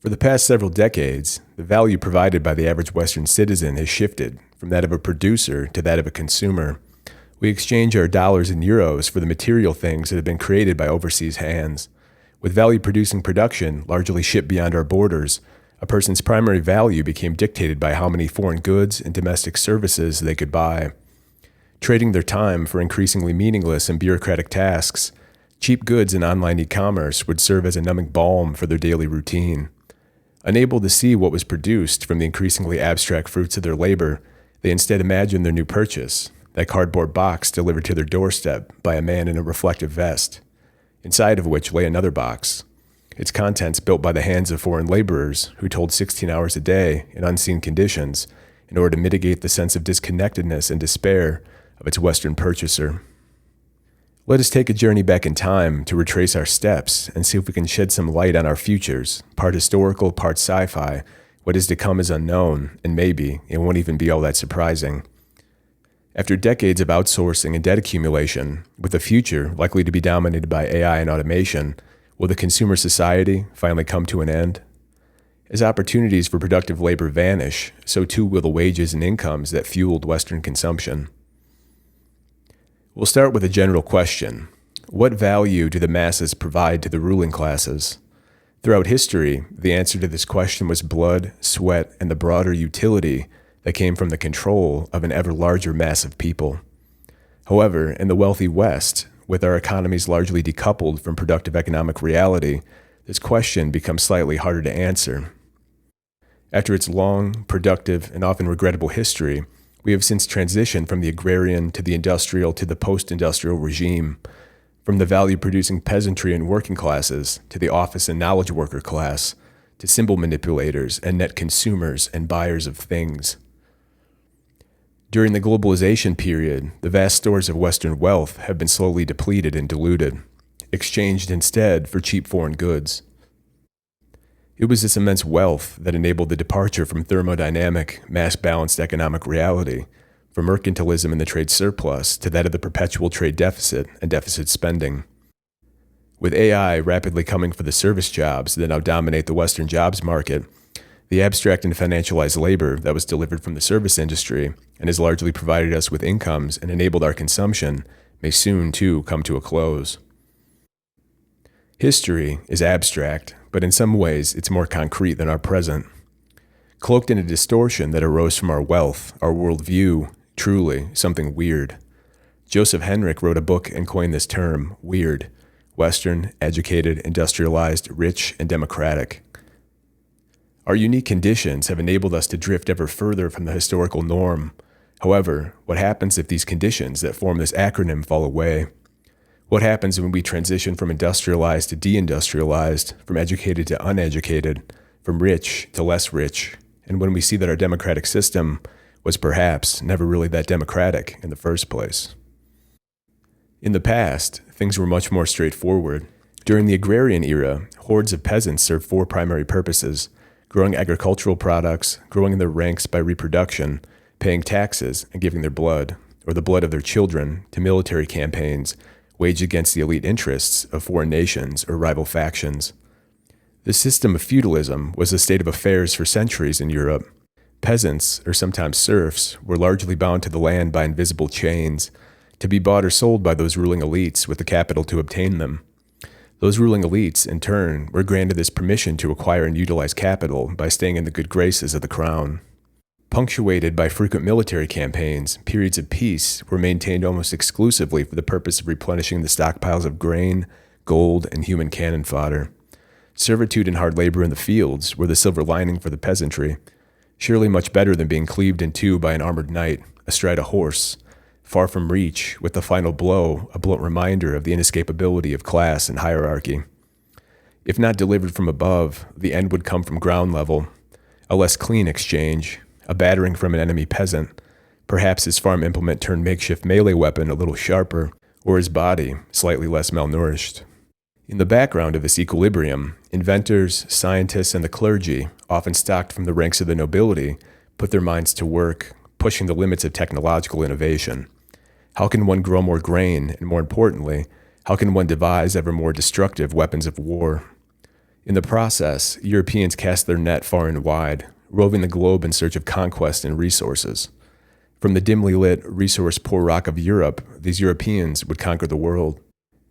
For the past several decades, the value provided by the average Western citizen has shifted from that of a producer to that of a consumer. We exchange our dollars and euros for the material things that have been created by overseas hands. With value-producing production largely shipped beyond our borders, a person's primary value became dictated by how many foreign goods and domestic services they could buy. Trading their time for increasingly meaningless and bureaucratic tasks, cheap goods and online e-commerce would serve as a numbing balm for their daily routine. Unable to see what was produced from the increasingly abstract fruits of their labor, they instead imagined their new purchase, that cardboard box delivered to their doorstep by a man in a reflective vest, inside of which lay another box, its contents built by the hands of foreign laborers who toiled 16 hours a day in unseen conditions in order to mitigate the sense of disconnectedness and despair of its Western purchaser. Let us take a journey back in time to retrace our steps and see if we can shed some light on our futures, part historical, part sci-fi. What is to come is unknown, and maybe it won't even be all that surprising. After decades of outsourcing and debt accumulation, with the future likely to be dominated by AI and automation, will the consumer society finally come to an end? As opportunities for productive labor vanish, so too will the wages and incomes that fueled Western consumption. We'll start with a general question. What value do the masses provide to the ruling classes? Throughout history, the answer to this question was blood, sweat, and the broader utility that came from the control of an ever larger mass of people. However, in the wealthy West, with our economies largely decoupled from productive economic reality, this question becomes slightly harder to answer. After its long, productive, and often regrettable history, we have since transitioned from the agrarian to the industrial to the post-industrial regime, from the value-producing peasantry and working classes to the office and knowledge worker class, to symbol manipulators and net consumers and buyers of things. During the globalization period, the vast stores of Western wealth have been slowly depleted and diluted, exchanged instead for cheap foreign goods. It was this immense wealth that enabled the departure from thermodynamic, mass-balanced economic reality, from mercantilism and the trade surplus to that of the perpetual trade deficit and deficit spending. With AI rapidly coming for the service jobs that now dominate the Western jobs market, the abstract and financialized labor that was delivered from the service industry and has largely provided us with incomes and enabled our consumption may soon, too, come to a close. History is abstract, but in some ways it's more concrete than our present. Cloaked in a distortion that arose from our wealth, our worldview, truly something weird. Joseph Henrich wrote a book and coined this term, weird, Western, educated, industrialized, rich, and democratic. Our unique conditions have enabled us to drift ever further from the historical norm. However, what happens if these conditions that form this acronym fall away? What happens when we transition from industrialized to deindustrialized, from educated to uneducated, from rich to less rich, and when we see that our democratic system was perhaps never really that democratic in the first place? In the past, things were much more straightforward. During the agrarian era, hordes of peasants served four primary purposes: growing agricultural products, growing in their ranks by reproduction, paying taxes, and giving their blood, or the blood of their children, to military campaigns waged against the elite interests of foreign nations or rival factions. This system of feudalism was the state of affairs for centuries in Europe. Peasants, or sometimes serfs, were largely bound to the land by invisible chains, to be bought or sold by those ruling elites with the capital to obtain them. Those ruling elites, in turn, were granted this permission to acquire and utilize capital by staying in the good graces of the crown. Punctuated by frequent military campaigns, periods of peace were maintained almost exclusively for the purpose of replenishing the stockpiles of grain, gold, and human cannon fodder. Servitude and hard labor in the fields were the silver lining for the peasantry, surely much better than being cleaved in two by an armored knight, astride a horse, far from reach, with the final blow a blunt reminder of the inescapability of class and hierarchy. If not delivered from above, the end would come from ground level, a less clean exchange, a battering from an enemy peasant, perhaps his farm implement turned makeshift melee weapon a little sharper, or his body slightly less malnourished. In the background of this equilibrium, inventors, scientists, and the clergy, often stocked from the ranks of the nobility, put their minds to work, pushing the limits of technological innovation. How can one grow more grain, and more importantly, how can one devise ever more destructive weapons of war? In the process, Europeans cast their net far and wide, roving the globe in search of conquest and resources. From the dimly lit, resource-poor rock of Europe, these Europeans would conquer the world.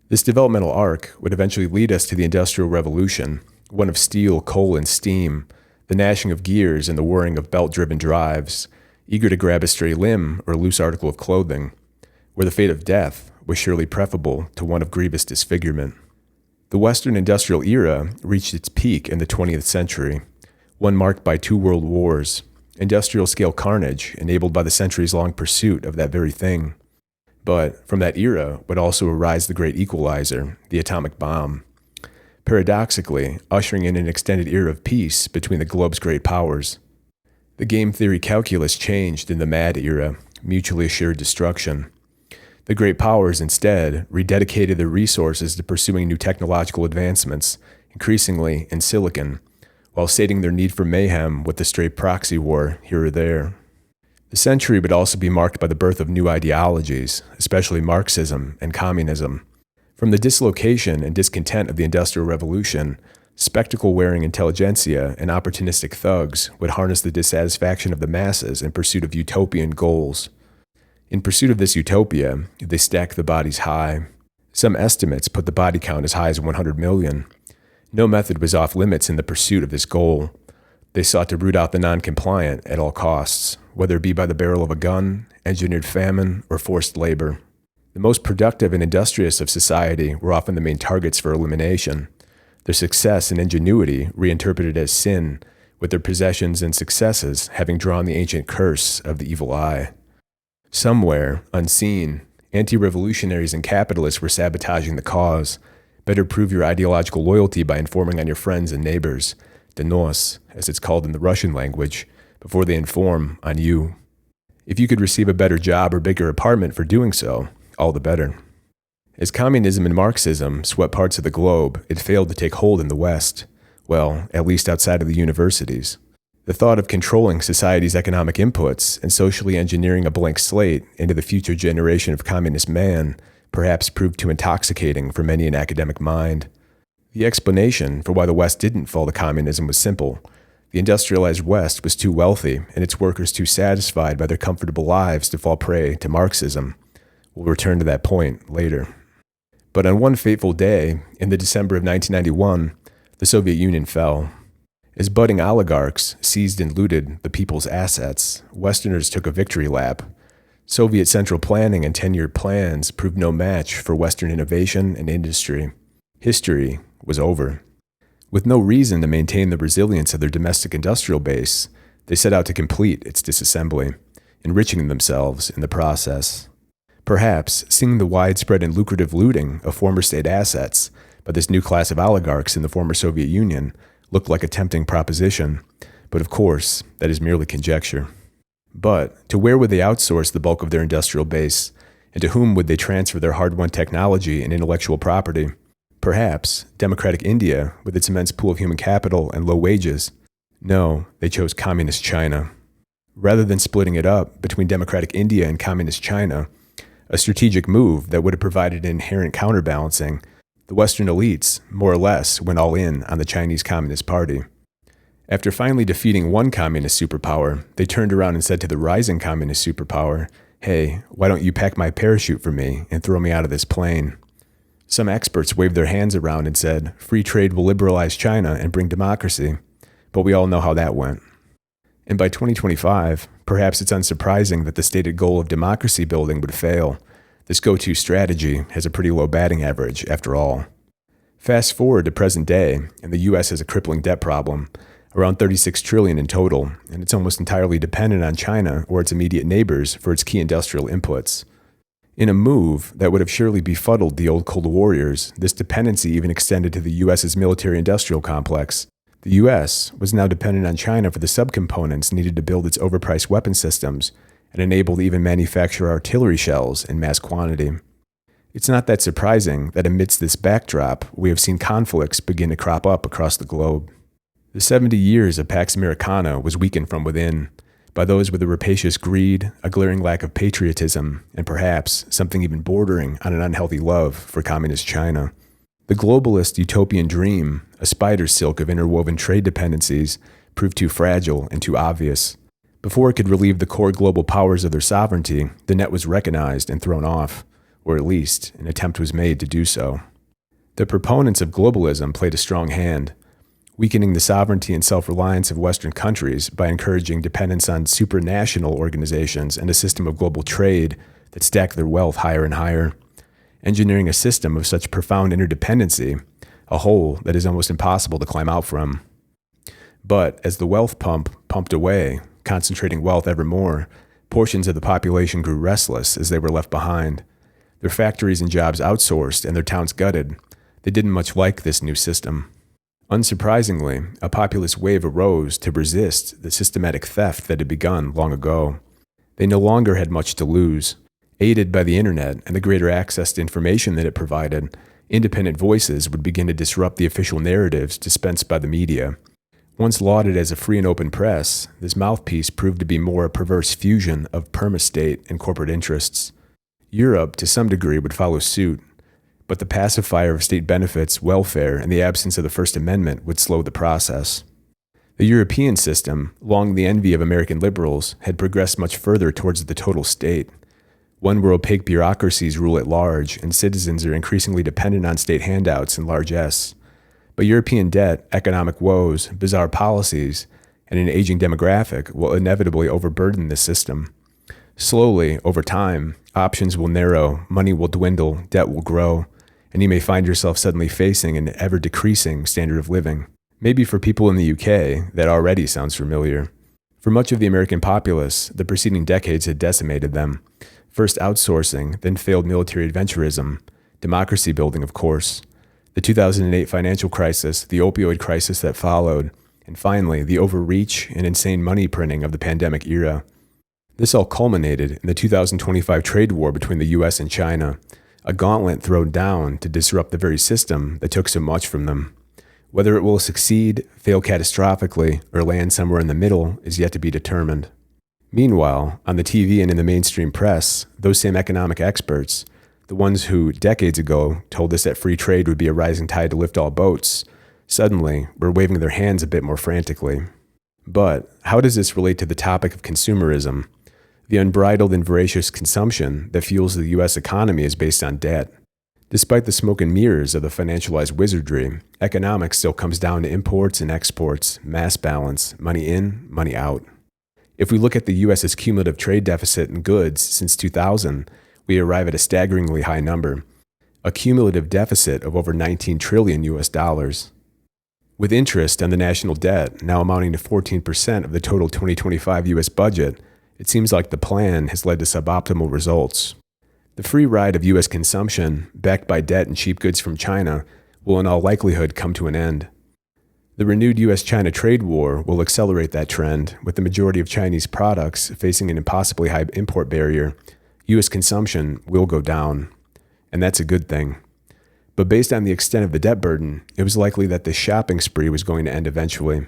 This developmental arc would eventually lead us to the Industrial Revolution, one of steel, coal, and steam, the gnashing of gears and the whirring of belt-driven drives, eager to grab a stray limb or loose article of clothing, where the fate of death was surely preferable to one of grievous disfigurement. The Western industrial era reached its peak in the 20th century, one marked by 2 world wars, industrial-scale carnage enabled by the centuries-long pursuit of that very thing. But from that era would also arise the great equalizer, the atomic bomb, paradoxically ushering in an extended era of peace between the globe's great powers. The game theory calculus changed in the mad era, mutually assured destruction. The great powers instead rededicated their resources to pursuing new technological advancements, increasingly in silicon, while stating their need for mayhem with the stray proxy war here or there. The century would also be marked by the birth of new ideologies, especially Marxism and communism. From the dislocation and discontent of the Industrial Revolution, spectacle-wearing intelligentsia and opportunistic thugs would harness the dissatisfaction of the masses in pursuit of utopian goals. In pursuit of this utopia, they stacked the bodies high. Some estimates put the body count as high as 100 million. No method was off limits in the pursuit of this goal. They sought to root out the non-compliant at all costs, whether it be by the barrel of a gun, engineered famine, or forced labor. The most productive and industrious of society were often the main targets for elimination. Their success and ingenuity reinterpreted as sin, with their possessions and successes having drawn the ancient curse of the evil eye. Somewhere, unseen, anti-revolutionaries and capitalists were sabotaging the cause. Better prove your ideological loyalty by informing on your friends and neighbors, donos, as it's called in the Russian language, before they inform on you. If you could receive a better job or bigger apartment for doing so, all the better. As communism and Marxism swept parts of the globe, it failed to take hold in the West, well, at least outside of the universities. The thought of controlling society's economic inputs and socially engineering a blank slate into the future generation of communist man perhaps proved too intoxicating for many an academic mind. The explanation for why the West didn't fall to communism was simple. The industrialized West was too wealthy and its workers too satisfied by their comfortable lives to fall prey to Marxism. We'll return to that point later. But on one fateful day, in the December of 1991, the Soviet Union fell. As budding oligarchs seized and looted the people's assets, Westerners took a victory lap. Soviet central planning and 10-year plans proved no match for Western innovation and industry. History was over. With no reason to maintain the resilience of their domestic industrial base, they set out to complete its disassembly, enriching themselves in the process. Perhaps seeing the widespread and lucrative looting of former state assets by this new class of oligarchs in the former Soviet Union looked like a tempting proposition, but of course, that is merely conjecture. But to where would they outsource the bulk of their industrial base, and to whom would they transfer their hard-won technology and intellectual property? Perhaps democratic India, with its immense pool of human capital and low wages. No, they chose communist China. Rather than splitting it up between democratic India and communist China, a strategic move that would have provided an inherent counterbalancing, the Western elites, more or less, went all in on the Chinese Communist Party. After finally defeating one communist superpower, they turned around and said to the rising communist superpower, "Hey, why don't you pack my parachute for me and throw me out of this plane?" Some experts waved their hands around and said, "Free trade will liberalize China and bring democracy." But we all know how that went. And by 2025, perhaps it's unsurprising that the stated goal of democracy building would fail. This go-to strategy has a pretty low batting average, after all. Fast forward to present day, and the U.S. has a crippling debt problem, around $36 trillion in total, and it's almost entirely dependent on China or its immediate neighbors for its key industrial inputs. In a move that would have surely befuddled the old Cold Warriors, this dependency even extended to the U.S.'s military-industrial complex. The U.S. was now dependent on China for the subcomponents needed to build its overpriced weapon systems and enable to even manufacture artillery shells in mass quantity. It's not that surprising that amidst this backdrop, we have seen conflicts begin to crop up across the globe. The 70 years of Pax Americana was weakened from within by those with a rapacious greed, a glaring lack of patriotism, and perhaps something even bordering on an unhealthy love for communist China. The globalist utopian dream, a spider silk of interwoven trade dependencies, proved too fragile and too obvious. Before it could relieve the core global powers of their sovereignty, the net was recognized and thrown off, or at least an attempt was made to do so. The proponents of globalism played a strong hand, weakening the sovereignty and self-reliance of Western countries by encouraging dependence on supranational organizations and a system of global trade that stacked their wealth higher and higher, engineering a system of such profound interdependency, a hole that is almost impossible to climb out from. But as the wealth pump pumped away, concentrating wealth ever more, portions of the population grew restless as they were left behind. Their factories and jobs outsourced and their towns gutted. They didn't much like this new system. Unsurprisingly, a populist wave arose to resist the systematic theft that had begun long ago. They no longer had much to lose. Aided by the internet and the greater access to information that it provided, independent voices would begin to disrupt the official narratives dispensed by the media. Once lauded as a free and open press, this mouthpiece proved to be more a perverse fusion of perma-state and corporate interests. Europe, to some degree, would follow suit, but the pacifier of state benefits, welfare, and the absence of the First Amendment would slow the process. The European system, long the envy of American liberals, had progressed much further towards the total state, one where opaque bureaucracies rule at large and citizens are increasingly dependent on state handouts and large S. But European debt, economic woes, bizarre policies, and an aging demographic will inevitably overburden this system. Slowly, over time, options will narrow, money will dwindle, debt will grow, and you may find yourself suddenly facing an ever-decreasing standard of living. Maybe for people in the UK, that already sounds familiar. For much of the American populace, the preceding decades had decimated them. First outsourcing, then failed military adventurism, democracy building, of course, the 2008 financial crisis, the opioid crisis that followed, and finally, the overreach and insane money printing of the pandemic era. This all culminated in the 2025 trade war between the US and China, a gauntlet thrown down to disrupt the very system that took so much from them. Whether it will succeed, fail catastrophically, or land somewhere in the middle is yet to be determined. Meanwhile, on the TV and in the mainstream press, those same economic experts, the ones who decades ago told us that free trade would be a rising tide to lift all boats, suddenly were waving their hands a bit more frantically. But how does this relate to the topic of consumerism? The unbridled and voracious consumption that fuels the U.S. economy is based on debt. Despite the smoke and mirrors of the financialized wizardry, economics still comes down to imports and exports, mass balance, money in, money out. If we look at the U.S.'s cumulative trade deficit in goods since 2000, we arrive at a staggeringly high number, a cumulative deficit of over $19 trillion US dollars. With interest on the national debt now amounting to 14% of the total 2025 U.S. budget, it seems like the plan has led to suboptimal results. The free ride of U.S. consumption, backed by debt and cheap goods from China, will in all likelihood come to an end. The renewed U.S.-China trade war will accelerate that trend, with the majority of Chinese products facing an impossibly high import barrier. U.S. consumption will go down, and that's a good thing. But based on the extent of the debt burden, it was likely that this shopping spree was going to end eventually.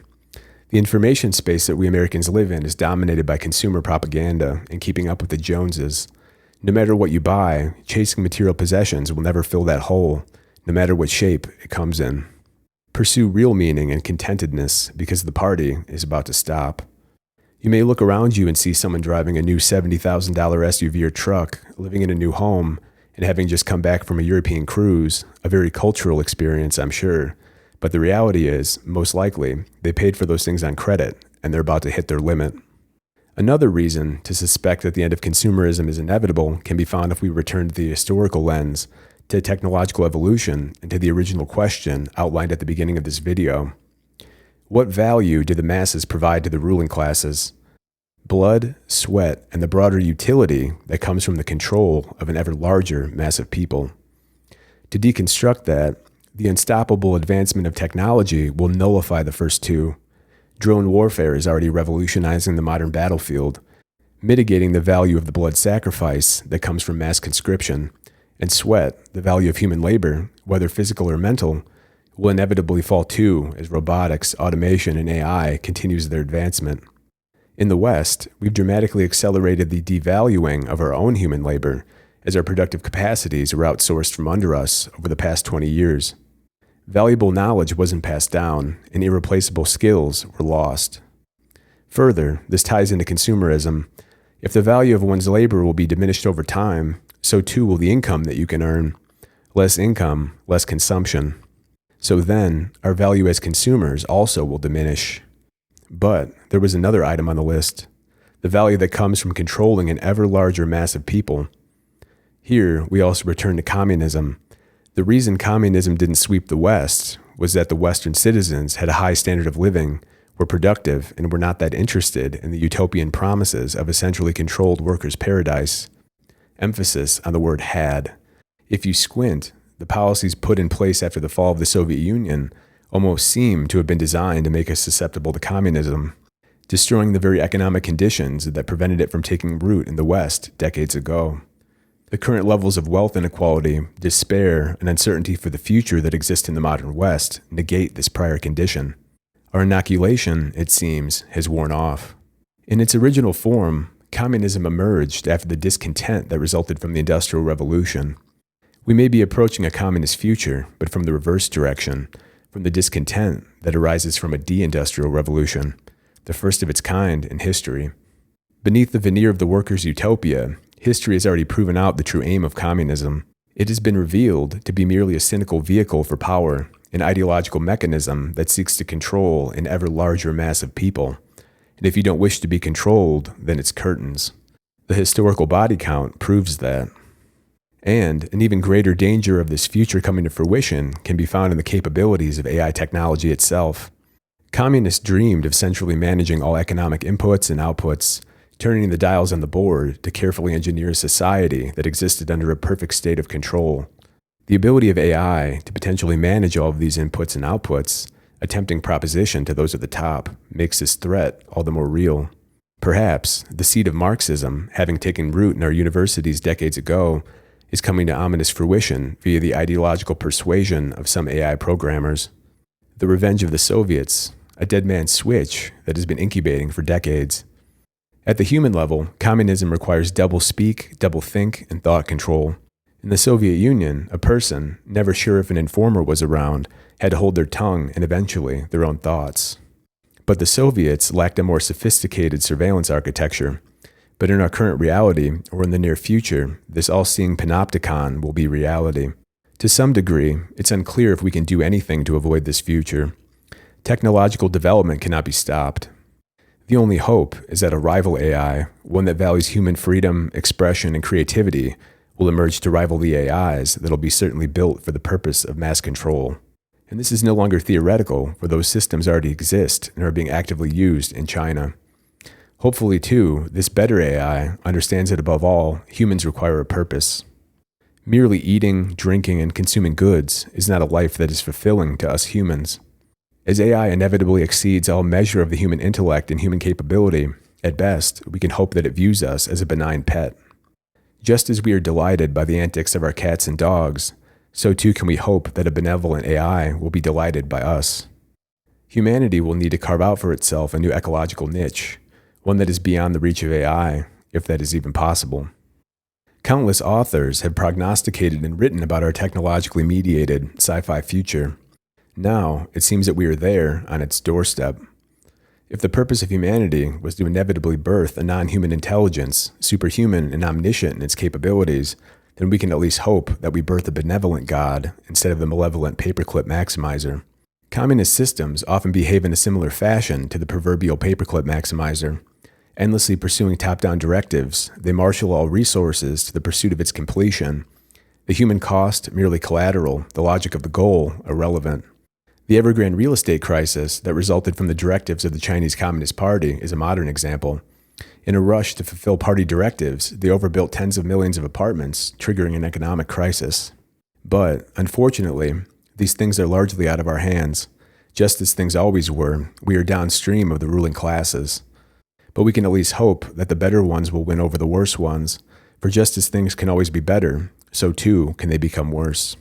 The information space that we Americans live in is dominated by consumer propaganda and keeping up with the Joneses. No matter what you buy, chasing material possessions will never fill that hole, no matter what shape it comes in. Pursue real meaning and contentedness because the party is about to stop. You may look around you and see someone driving a new $70,000 SUV or truck, living in a new home, and having just come back from a European cruise, a very cultural experience, I'm sure. But the reality is, most likely, they paid for those things on credit, and they're about to hit their limit. Another reason to suspect that the end of consumerism is inevitable can be found if we return to the historical lens, to technological evolution, and to the original question outlined at the beginning of this video. What value do the masses provide to the ruling classes? Blood, sweat, and the broader utility that comes from the control of an ever larger mass of people. To deconstruct that, the unstoppable advancement of technology will nullify the first two. Drone warfare is already revolutionizing the modern battlefield, mitigating the value of the blood sacrifice that comes from mass conscription, and sweat, the value of human labor, whether physical or mental, will inevitably fall too as robotics, automation, and AI continues their advancement. In the West, we've dramatically accelerated the devaluing of our own human labor as our productive capacities were outsourced from under us over the past 20 years. Valuable knowledge wasn't passed down, and irreplaceable skills were lost. Further, this ties into consumerism. If the value of one's labor will be diminished over time, so too will the income that you can earn. Less income, less consumption. So then, our value as consumers also will diminish. But there was another item on the list, the value that comes from controlling an ever larger mass of people. Here, we also return to communism. The reason communism didn't sweep the West was that the Western citizens had a high standard of living, were productive, and were not that interested in the utopian promises of a centrally controlled workers' paradise. Emphasis on the word had. If you squint, the policies put in place after the fall of the Soviet Union almost seem to have been designed to make us susceptible to communism, destroying the very economic conditions that prevented it from taking root in the West decades ago. The current levels of wealth inequality, despair, and uncertainty for the future that exist in the modern West negate this prior condition. Our inoculation, it seems, has worn off. In its original form, communism emerged after the discontent that resulted from the Industrial Revolution. We may be approaching a communist future, but from the reverse direction, from the discontent that arises from a de-industrial revolution, the first of its kind in history. Beneath the veneer of the workers' utopia, history has already proven out the true aim of communism. It has been revealed to be merely a cynical vehicle for power, an ideological mechanism that seeks to control an ever larger mass of people. And if you don't wish to be controlled, then it's curtains. The historical body count proves that. And an even greater danger of this future coming to fruition can be found in the capabilities of AI technology itself. Communists dreamed of centrally managing all economic inputs and outputs, turning the dials on the board to carefully engineer a society that existed under a perfect state of control. The ability of AI to potentially manage all of these inputs and outputs, a tempting proposition to those at the top, makes this threat all the more real. Perhaps the seed of Marxism, having taken root in our universities decades ago, is coming to ominous fruition via the ideological persuasion of some AI programmers. The revenge of the Soviets, a dead man's switch that has been incubating for decades. At the human level, communism requires double speak, double think, and thought control. In the Soviet Union, a person, never sure if an informer was around, had to hold their tongue and eventually their own thoughts. But the Soviets lacked a more sophisticated surveillance architecture. But in our current reality, or in the near future, this all-seeing panopticon will be reality. To some degree, it's unclear if we can do anything to avoid this future. Technological development cannot be stopped. The only hope is that a rival AI, one that values human freedom, expression, and creativity, will emerge to rival the AIs that'll be certainly built for the purpose of mass control. And this is no longer theoretical, for those systems already exist and are being actively used in China. Hopefully, too, this better AI understands that above all, humans require a purpose. Merely eating, drinking, and consuming goods is not a life that is fulfilling to us humans. As AI inevitably exceeds all measure of the human intellect and human capability, at best, we can hope that it views us as a benign pet. Just as we are delighted by the antics of our cats and dogs, so too can we hope that a benevolent AI will be delighted by us. Humanity will need to carve out for itself a new ecological niche, one that is beyond the reach of AI, if that is even possible. Countless authors have prognosticated and written about our technologically mediated sci-fi future. Now, it seems that we are there on its doorstep. If the purpose of humanity was to inevitably birth a non-human intelligence, superhuman and omniscient in its capabilities, then we can at least hope that we birth a benevolent God instead of the malevolent paperclip maximizer. Communist systems often behave in a similar fashion to the proverbial paperclip maximizer. Endlessly pursuing top-down directives, they marshal all resources to the pursuit of its completion. The human cost merely collateral, the logic of the goal irrelevant. The Evergrande real estate crisis that resulted from the directives of the Chinese Communist Party is a modern example. In a rush to fulfill party directives, they overbuilt tens of millions of apartments, triggering an economic crisis. But, unfortunately, these things are largely out of our hands. Just as things always were, we are downstream of the ruling classes. But we can at least hope that the better ones will win over the worse ones, for just as things can always be better, so too can they become worse.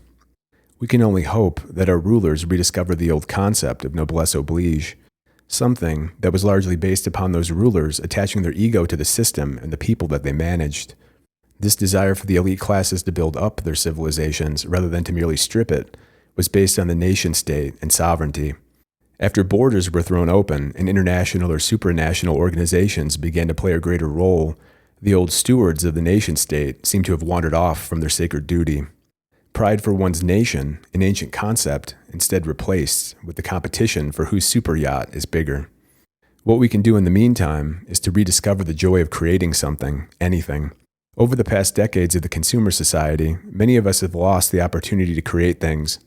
We can only hope that our rulers rediscover the old concept of noblesse oblige, something that was largely based upon those rulers attaching their ego to the system and the people that they managed. This desire for the elite classes to build up their civilizations rather than to merely strip it was based on the nation state and sovereignty. After borders were thrown open and international or supranational organizations began to play a greater role, the old stewards of the nation state seem to have wandered off from their sacred duty. Pride for one's nation, an ancient concept, instead replaced with the competition for whose super yacht is bigger. What we can do in the meantime is to rediscover the joy of creating something, anything. Over the past decades of the consumer society, many of us have lost the opportunity to create things.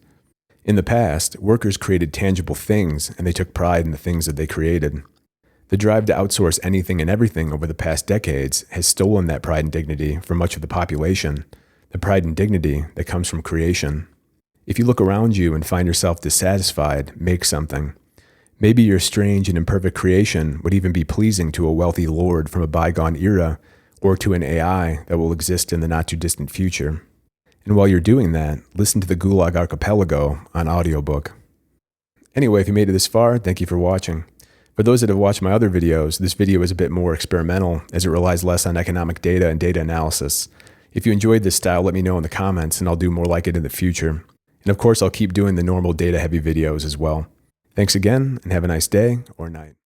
In the past, workers created tangible things and they took pride in the things that they created. The drive to outsource anything and everything over the past decades has stolen that pride and dignity from much of the population, the pride and dignity that comes from creation. If you look around you and find yourself dissatisfied, make something. Maybe your strange and imperfect creation would even be pleasing to a wealthy lord from a bygone era or to an AI that will exist in the not-too-distant future. And while you're doing that, listen to the Gulag Archipelago on audiobook. Anyway, if you made it this far, thank you for watching. For those that have watched my other videos, this video is a bit more experimental as it relies less on economic data and data analysis. If you enjoyed this style, let me know in the comments and I'll do more like it in the future. And of course, I'll keep doing the normal data-heavy videos as well. Thanks again, and have a nice day or night.